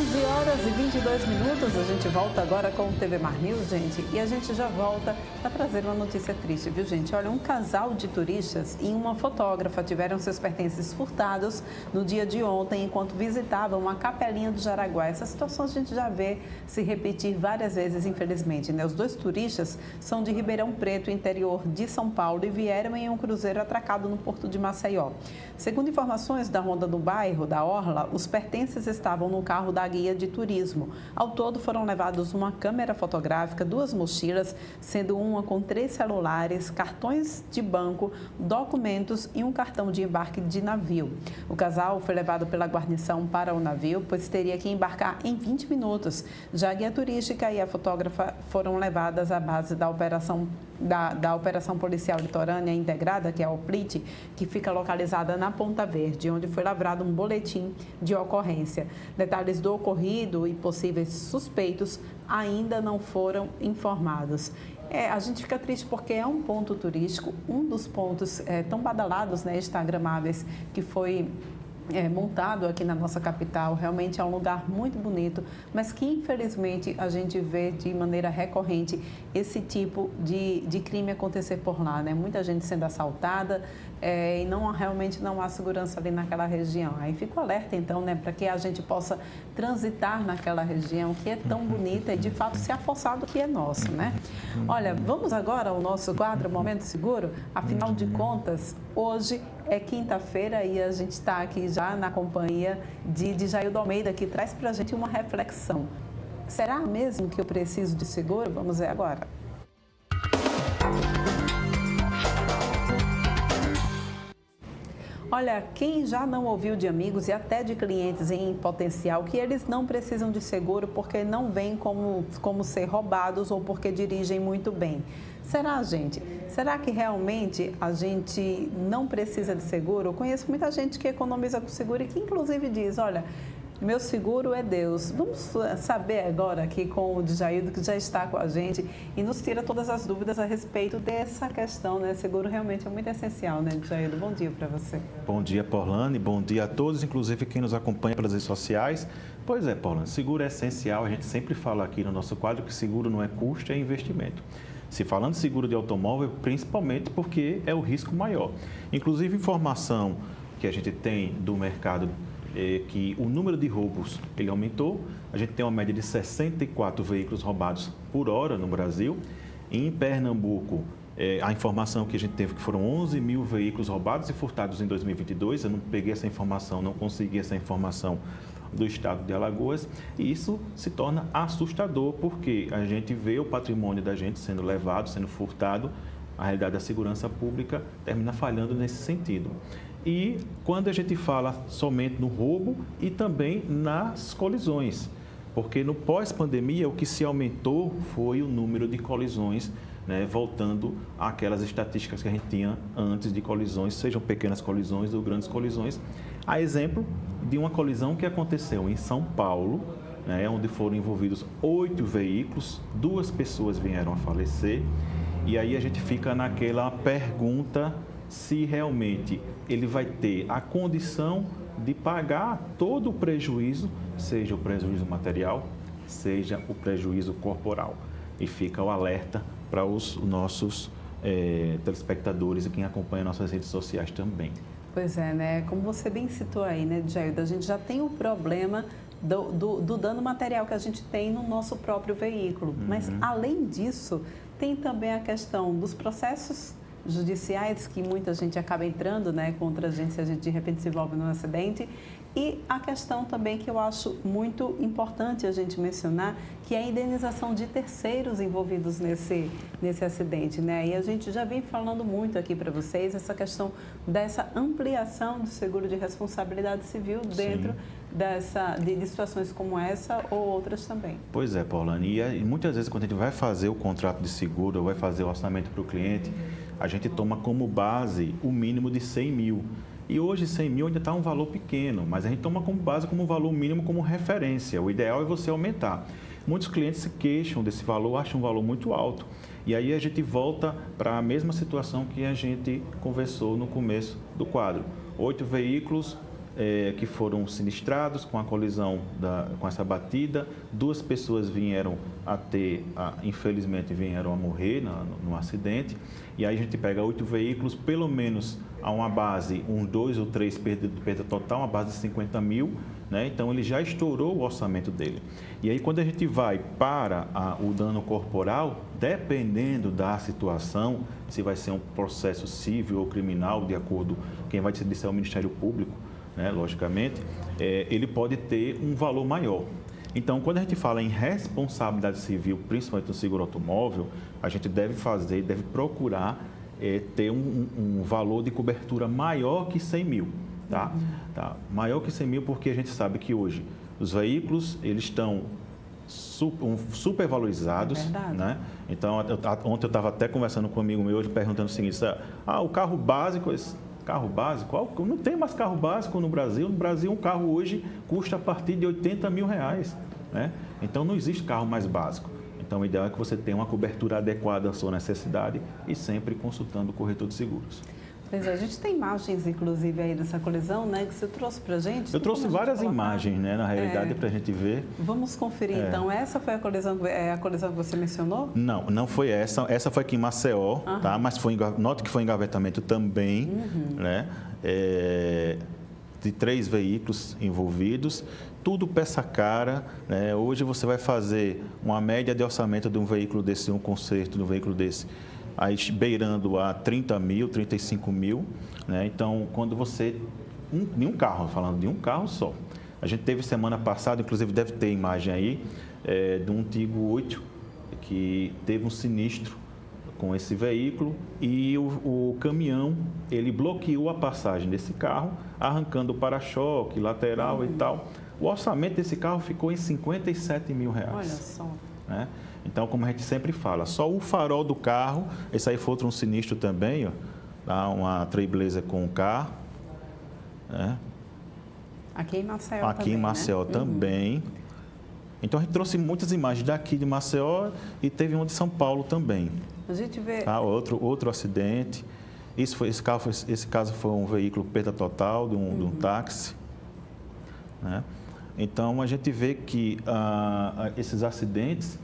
11 horas e 22 minutos, a gente volta agora com o TV Mar News, gente, e a gente já volta para trazer uma notícia triste, viu, gente? Olha, um casal de turistas e uma fotógrafa tiveram seus pertences furtados no dia de ontem, enquanto visitavam a Capelinha do Jaraguá. Essa situação a gente já vê se repetir várias vezes, infelizmente, né? Os dois turistas são de Ribeirão Preto, interior de São Paulo, e vieram em um cruzeiro atracado no porto de Maceió. Segundo informações da Ronda do Bairro, da Orla, os pertences estavam no carro da guia de turismo. Ao todo foram levados uma câmera fotográfica, 2 mochilas, sendo uma com 3 celulares, cartões de banco, documentos e um cartão de embarque de navio. O casal foi levado pela guarnição para o navio, pois teria que embarcar em 20 minutos. Já a guia turística e a fotógrafa foram levadas à base da Operação Policial Litorânea Integrada, que é a OPLIT, que fica localizada na Ponta Verde, onde foi lavrado um boletim de ocorrência. Detalhes do ocorrido e possíveis suspeitos ainda não foram informados. A gente fica triste porque é um ponto turístico, um dos pontos tão badalados, né, instagramáveis, que foi montado aqui na nossa capital. Realmente é um lugar muito bonito, mas que infelizmente a gente vê de maneira recorrente esse tipo de crime acontecer por lá, né? Muita gente sendo assaltada e realmente não há segurança ali naquela região. Aí fica o alerta então, né, para que a gente possa transitar naquela região que é tão bonita e de fato se apossar do que é nosso, né? Olha, vamos agora ao nosso quadro Momento Seguro. Afinal de contas, hoje é quinta-feira e a gente está aqui já na companhia de Jaildo Almeida, que traz para a gente uma reflexão. Será mesmo que eu preciso de seguro? Vamos ver agora. Olha, quem já não ouviu de amigos e até de clientes em potencial que eles não precisam de seguro porque não veem como ser roubados ou porque dirigem muito bem? Será, gente? Será que realmente a gente não precisa de seguro? Eu conheço muita gente que economiza com seguro e que inclusive diz, olha, meu seguro é Deus. Vamos saber agora aqui com o Djaildo, que já está com a gente e nos tira todas as dúvidas a respeito dessa questão, né? Seguro realmente é muito essencial, né, Djaildo? Bom dia para você. Bom dia, Porlane. Bom dia a todos, inclusive quem nos acompanha pelas redes sociais. Pois é, Porlane, seguro é essencial. A gente sempre fala aqui no nosso quadro que seguro não é custo, é investimento. Se falando de seguro de automóvel, principalmente porque é o risco maior. Inclusive, informação que a gente tem do mercado que o número de roubos ele aumentou. A gente tem uma média de 64 veículos roubados por hora no Brasil. Em Pernambuco, a informação que a gente teve que foram 11 mil veículos roubados e furtados em 2022. Eu não peguei essa informação, não consegui essa informação do estado de Alagoas. E isso se torna assustador porque a gente vê o patrimônio da gente sendo levado, sendo furtado. A realidade da segurança pública termina falhando nesse sentido. E quando a gente fala somente no roubo e também nas colisões, porque no pós-pandemia o que se aumentou foi o número de colisões, né, voltando àquelas estatísticas que a gente tinha antes de colisões, sejam pequenas colisões ou grandes colisões. A exemplo de uma colisão que aconteceu em São Paulo, né, onde foram envolvidos 8 veículos, 2 pessoas vieram a falecer, e aí a gente fica naquela pergunta se realmente ele vai ter a condição de pagar todo o prejuízo, seja o prejuízo material, seja o prejuízo corporal. E fica o alerta para os nossos telespectadores e quem acompanha nossas redes sociais também. Pois é, né? Como você bem citou aí, né, Djaildo, a gente já tem o problema do dano material que a gente tem no nosso próprio veículo. Mas, além disso, tem também a questão dos processos judiciais que muita gente acaba entrando, né, contra a gente se a gente de repente se envolve num acidente, e a questão também que eu acho muito importante a gente mencionar, que é a indenização de terceiros envolvidos nesse acidente, né? E a gente já vem falando muito aqui para vocês essa questão dessa ampliação do seguro de responsabilidade civil dentro de situações como essa ou outras também. Pois é, Paulane, e muitas vezes quando a gente vai fazer o contrato de seguro ou vai fazer o orçamento para o cliente, a gente toma como base o mínimo de 100 mil. E hoje 100 mil ainda está um valor pequeno, mas a gente toma como base, como valor mínimo, como referência. O ideal é você aumentar. Muitos clientes se queixam desse valor, acham um valor muito alto. E aí a gente volta para a mesma situação que a gente conversou no começo do quadro. 8 veículos, que foram sinistrados com a colisão, com essa batida. 2 pessoas vieram infelizmente, vieram a morrer no acidente. E aí a gente pega 8 veículos, pelo menos a uma base, 2 ou 3 perda total, uma base de 50 mil, né? Então ele já estourou o orçamento dele. E aí quando a gente vai para o dano corporal, dependendo da situação, se vai ser um processo civil ou criminal, de acordo com quem vai decidir se é o Ministério Público, né, logicamente, ele pode ter um valor maior. Então, quando a gente fala em responsabilidade civil, principalmente no seguro automóvel, a gente deve procurar ter um valor de cobertura maior que 100 mil. Tá? Maior que 100 mil, porque a gente sabe que hoje os veículos eles estão super valorizados. Né? Então, ontem eu estava até conversando com um amigo meu, ele perguntando o seguinte: o carro básico... Carro básico? Não tem mais carro básico no Brasil. No Brasil, um carro hoje custa a partir de 80 mil reais. Né? Então, não existe carro mais básico. Então, o ideal é que você tenha uma cobertura adequada à sua necessidade e sempre consultando o corretor de seguros. Pois é, a gente tem imagens, inclusive, aí dessa colisão, né, que você trouxe para a gente. Eu trouxe várias imagens, né, na realidade, para a gente ver. Vamos conferir, então. Essa foi a colisão que você mencionou? Não foi essa. Essa foi aqui em Maceió, tá? Mas note que foi engavetamento também, né? De 3 veículos envolvidos, tudo peça cara, né? Hoje você vai fazer uma média de orçamento de um veículo desse, um conserto de um veículo desse, aí beirando a 30 mil, 35 mil, né? Então, quando você... de um carro, falando de um carro só. A gente teve semana passada, inclusive deve ter imagem aí, de um Tigo 8, que teve um sinistro com esse veículo e o caminhão, ele bloqueou a passagem desse carro, arrancando o para-choque, lateral e tal. O orçamento desse carro ficou em 57 mil reais. Olha só. Né? Então, como a gente sempre fala, só o farol do carro, esse aí foi outro sinistro também, ó, tá? Uma Trailblazer com um carro. Né? Aqui em Maceió Aqui também, em Maceió também. Então, a gente trouxe muitas imagens daqui de Maceió e teve uma de São Paulo também. A gente vê... Outro acidente. Esse caso foi um veículo perda total de um táxi. Né? Então, a gente vê que esses acidentes,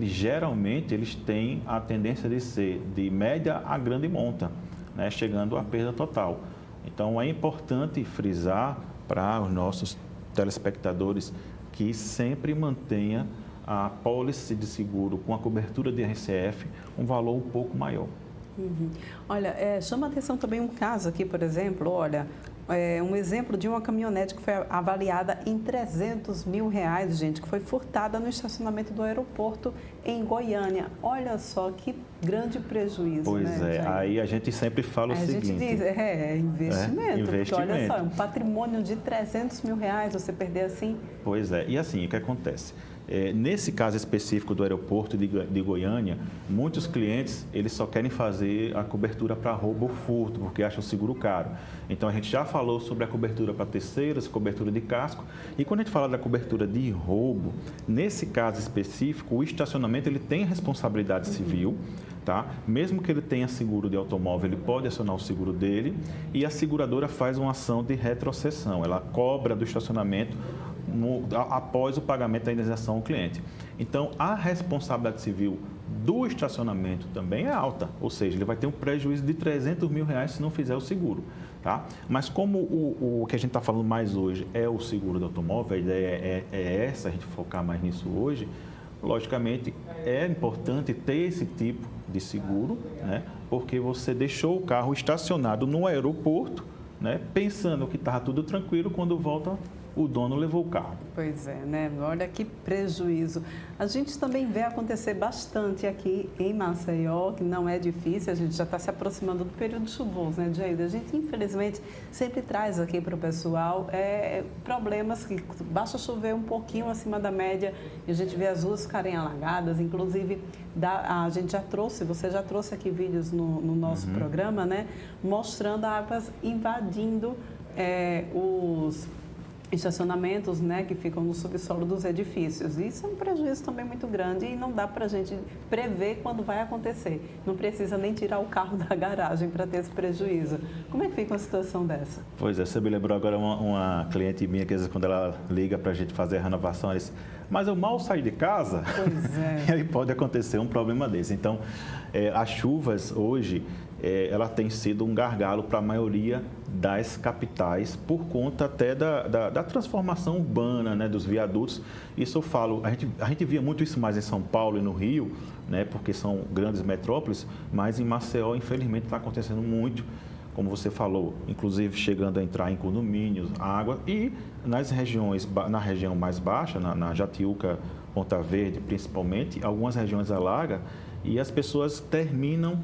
geralmente têm a tendência de ser de média a grande monta, né? Chegando à perda total. Então, é importante frisar para os nossos telespectadores que sempre mantenha a pólice de seguro com a cobertura de RCF um valor um pouco maior. Olha, chama a atenção também um caso aqui, por exemplo, olha, um exemplo de uma caminhonete que foi avaliada em 300 mil reais, gente, que foi furtada no estacionamento do aeroporto em Goiânia. Olha só que grande prejuízo, pois né? Aí a gente sempre fala o seguinte... A gente diz, investimento, porque olha só, um patrimônio de 300 mil reais, você perder assim... Pois é, e assim, o que acontece? Nesse caso específico do aeroporto de Goiânia, muitos clientes eles só querem fazer a cobertura para roubo ou furto, porque acham o seguro caro. Então, a gente já falou sobre a cobertura para terceiros, cobertura de casco. E quando a gente fala da cobertura de roubo, nesse caso específico, o estacionamento ele tem responsabilidade civil. Tá? Mesmo que ele tenha seguro de automóvel, ele pode acionar o seguro dele e a seguradora faz uma ação de retrocessão. Ela cobra do estacionamento após o pagamento da indenização ao cliente. Então, a responsabilidade civil do estacionamento também é alta, ou seja, ele vai ter um prejuízo de 300 mil reais se não fizer o seguro. Tá? Mas como o que a gente está falando mais hoje é o seguro do automóvel, a ideia é essa, a gente focar mais nisso hoje, logicamente é importante ter esse tipo de seguro, né? Porque você deixou o carro estacionado no aeroporto, né? Pensando que estava tudo tranquilo, quando volta o dono levou o carro. Pois é, né? Olha que prejuízo. A gente também vê acontecer bastante aqui em Maceió, que não é difícil, a gente já está se aproximando do período chuvoso, né, Jair? A gente, infelizmente, sempre traz aqui para o pessoal problemas que basta chover um pouquinho acima da média e a gente vê as ruas ficarem alagadas, inclusive a gente já trouxe, você já trouxe aqui vídeos no nosso programa, né? Mostrando águas invadindo estacionamentos, né, que ficam no subsolo dos edifícios. Isso é um prejuízo também muito grande e não dá para a gente prever quando vai acontecer. Não precisa nem tirar o carro da garagem para ter esse prejuízo. Como é que fica uma situação dessa? Pois é, você me lembrou agora uma cliente minha que às vezes quando ela liga para a gente fazer a renovação, ela diz, mas eu mal saí de casa. Pois é. E aí pode acontecer um problema desse. Então, as chuvas hoje, ela tem sido um gargalo para a maioria das capitais por conta até da transformação urbana, né, dos viadutos. Isso eu falo, a gente via muito isso mais em São Paulo e no Rio, né, porque são grandes metrópoles, mas em Maceió, infelizmente, está acontecendo muito, como você falou, inclusive chegando a entrar em condomínios, água, e nas regiões, na região mais baixa, na Jatiuca, Ponta Verde, principalmente, algumas regiões alaga e as pessoas terminam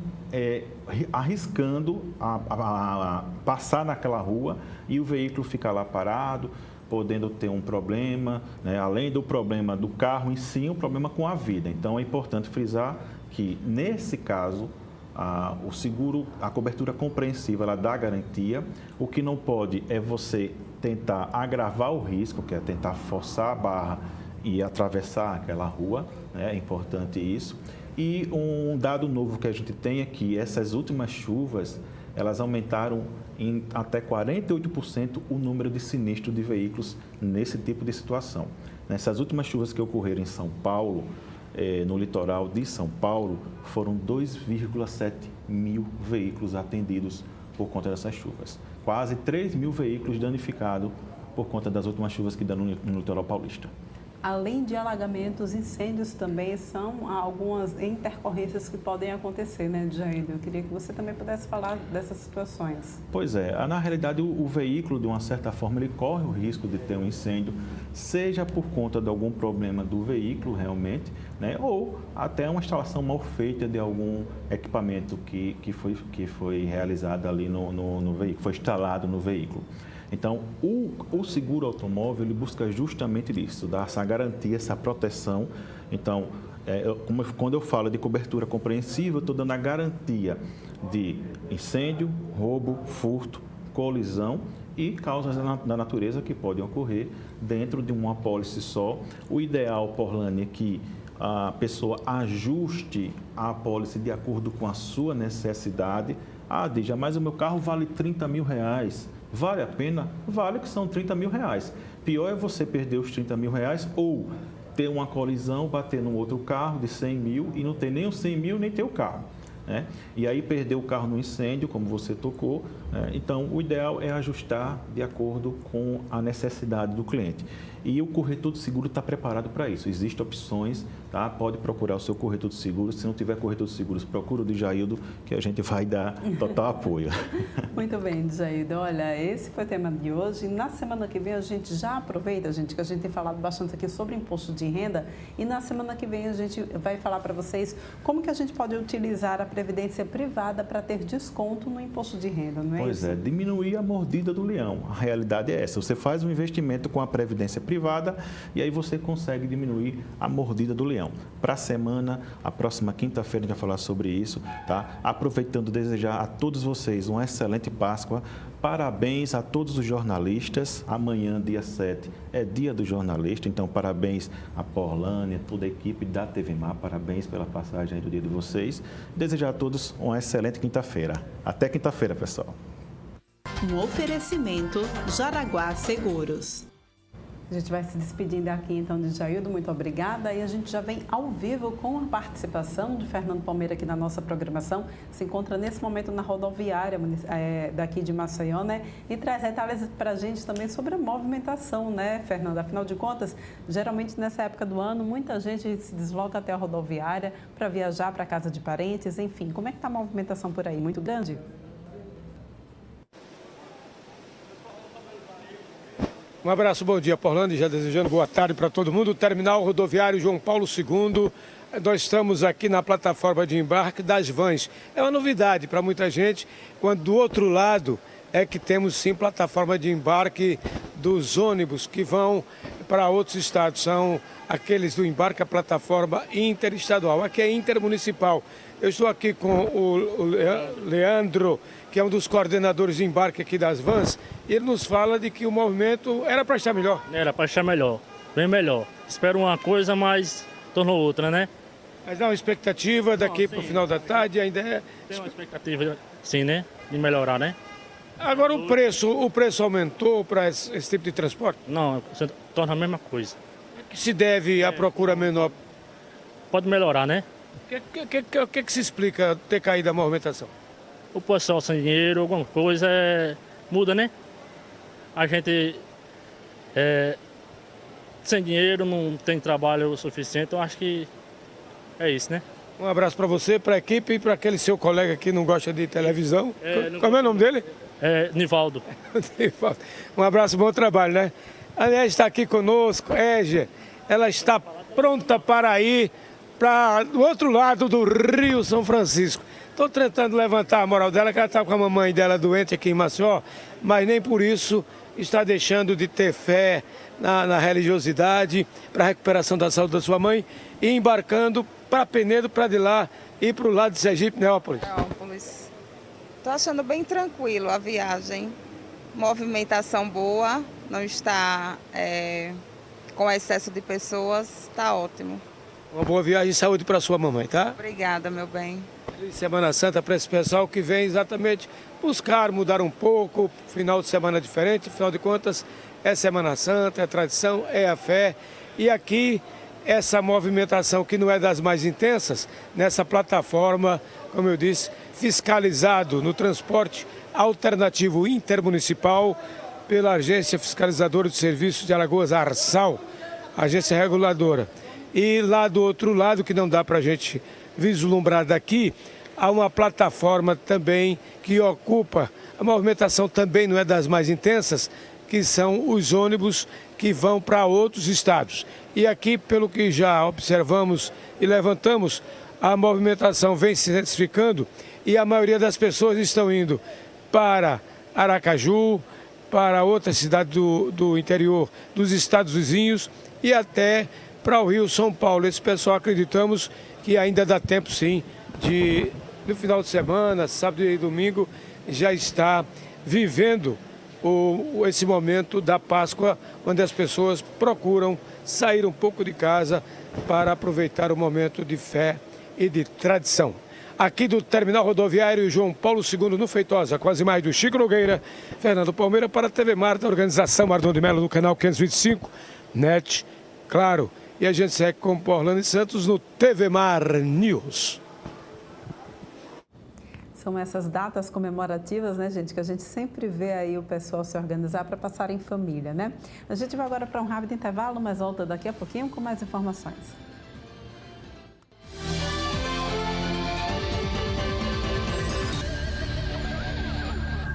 arriscando a passar naquela rua e o veículo fica lá parado, podendo ter um problema, né? Além do problema do carro em si, um problema com a vida. Então, é importante frisar que, nesse caso, o seguro, a cobertura compreensiva, ela dá garantia. O que não pode é você tentar agravar o risco, que é tentar forçar a barra e atravessar aquela rua, né? É importante isso. E um dado novo que a gente tem é que essas últimas chuvas, elas aumentaram em até 48% o número de sinistros de veículos nesse tipo de situação. Nessas últimas chuvas que ocorreram em São Paulo, no litoral de São Paulo, foram 2,7 mil veículos atendidos por conta dessas chuvas. Quase 3 mil veículos danificados por conta das últimas chuvas que deram no litoral paulista. Além de alagamentos, incêndios também são algumas intercorrências que podem acontecer, né, Jair? Eu queria que você também pudesse falar dessas situações. Pois é, na realidade o veículo, de uma certa forma, ele corre o risco de ter um incêndio, seja por conta de algum problema do veículo realmente, né, ou até uma instalação mal feita de algum equipamento que foi realizado ali no veículo, foi instalado no veículo. Então, o seguro automóvel, ele busca justamente isso, dar essa garantia, essa proteção. Então, quando eu falo de cobertura compreensiva, eu estou dando a garantia de incêndio, roubo, furto, colisão e causas da natureza que podem ocorrer dentro de uma apólice só. O ideal, Porlane, é que a pessoa ajuste a apólice de acordo com a sua necessidade. Dija, mas o meu carro vale 30 mil reais. Vale a pena? Vale, que são 30 mil reais. Pior é você perder os 30 mil reais ou ter uma colisão, bater num outro carro de 100 mil e não ter nem os 100 mil, nem ter o carro, né? E aí perder o carro no incêndio, como você tocou, né? Então, o ideal é ajustar de acordo com a necessidade do cliente. E o corretor de seguro está preparado para isso. Existem opções, tá? Pode procurar o seu corretor de seguros. Se não tiver corretor de seguros, procura o Djaildo, que a gente vai dar total apoio. Muito bem, Djaildo. Olha, esse foi o tema de hoje. Na semana que vem a gente já aproveita, gente, que a gente tem falado bastante aqui sobre imposto de renda. E na semana que vem a gente vai falar para vocês como que a gente pode utilizar a previdência privada para ter desconto no imposto de renda, não é pois isso? Pois é, diminuir a mordida do leão. A realidade é essa. Você faz um investimento com a previdência privada e aí você consegue diminuir a mordida do leão. Para a semana, a próxima quinta-feira a gente vai falar sobre isso, tá? Aproveitando, desejar a todos vocês uma excelente Páscoa. Parabéns a todos os jornalistas. Amanhã, dia 7, é dia do jornalista, então parabéns a Porlane, a toda a equipe da TV Mar, parabéns pela passagem aí do dia de vocês. Desejar a todos uma excelente quinta-feira. Até quinta-feira, pessoal. Um oferecimento Jaraguá Seguros. A gente vai se despedindo aqui, então, de Djaildo. Muito obrigada. E a gente já vem ao vivo com a participação de Fernando Palmeira aqui na nossa programação. Se encontra nesse momento na rodoviária daqui de Maceió, né? E traz detalhes para a gente também sobre a movimentação, né, Fernando? Afinal de contas, geralmente nessa época do ano, muita gente se desloca até a rodoviária para viajar para a casa de parentes, enfim. Como é que está a movimentação por aí? Muito grande? Um abraço, bom dia, Porlane, já desejando boa tarde para todo mundo. Terminal rodoviário João Paulo II, nós estamos aqui na plataforma de embarque das vans. É uma novidade para muita gente, quando do outro lado é que temos sim plataforma de embarque dos ônibus que vão para outros estados. São aqueles do embarque, a plataforma interestadual. Aqui é intermunicipal. Eu estou aqui com o Leandro, que é um dos coordenadores de embarque aqui das vans, e ele nos fala de que o movimento era para estar melhor. Era para estar melhor, bem melhor. Espero uma coisa, mas tornou outra, né? Mas dá uma expectativa daqui para o final da tarde, ainda é... Tem uma expectativa, sim, né? De melhorar, né? Agora o preço aumentou para esse tipo de transporte? Não, torna a mesma coisa. Que se deve à procura menor? Pode melhorar, né? O que se explica ter caído a movimentação? O pessoal sem dinheiro, alguma coisa, muda, né? A gente sem dinheiro, não tem trabalho suficiente, eu acho que é isso, né? Um abraço para você, para a equipe e para aquele seu colega que não gosta de televisão. Como é o nome dele? Nivaldo. Um abraço, bom trabalho, né? Aliás, está aqui conosco, Égia. Ela está pronta para ir para o outro lado do Rio São Francisco. Estou tentando levantar a moral dela, que ela está com a mamãe dela doente aqui em Maceió, mas nem por isso está deixando de ter fé na religiosidade, para a recuperação da saúde da sua mãe, e embarcando para Penedo, para de lá, ir para o lado de Sergipe, Neópolis. Estou achando bem tranquilo a viagem. Movimentação boa, não está com excesso de pessoas, está ótimo. Uma boa viagem e saúde para sua mamãe, tá? Obrigada, meu bem. Feliz Semana Santa para esse pessoal que vem exatamente buscar mudar um pouco, final de semana diferente, afinal de contas é Semana Santa, é tradição, é a fé. E aqui essa movimentação que não é das mais intensas, nessa plataforma, como eu disse, fiscalizado no transporte alternativo intermunicipal pela Agência Fiscalizadora de Serviços de Alagoas, Arsal, agência reguladora. E lá do outro lado, que não dá para a gente vislumbrar daqui, há uma plataforma também que ocupa, a movimentação também não é das mais intensas, que são os ônibus que vão para outros estados. E aqui, pelo que já observamos e levantamos, a movimentação vem se intensificando e a maioria das pessoas estão indo para Aracaju, para outra cidade do interior dos estados vizinhos e até para o Rio São Paulo. Esse pessoal acreditamos que ainda dá tempo sim de, no final de semana, sábado e domingo, já está vivendo esse momento da Páscoa, onde as pessoas procuram sair um pouco de casa para aproveitar o momento de fé e de tradição. Aqui do Terminal Rodoviário João Paulo II, no Feitosa, quase mais do Chico Nogueira, Fernando Palmeira para a TV Mar, da organização Mardon de Mello, no canal 525, NET, claro. E a gente segue com Orlando e Santos no TV Mar News. São essas datas comemorativas, né, gente, que a gente sempre vê aí o pessoal se organizar para passar em família, né? A gente vai agora para um rápido intervalo, mas volta daqui a pouquinho com mais informações.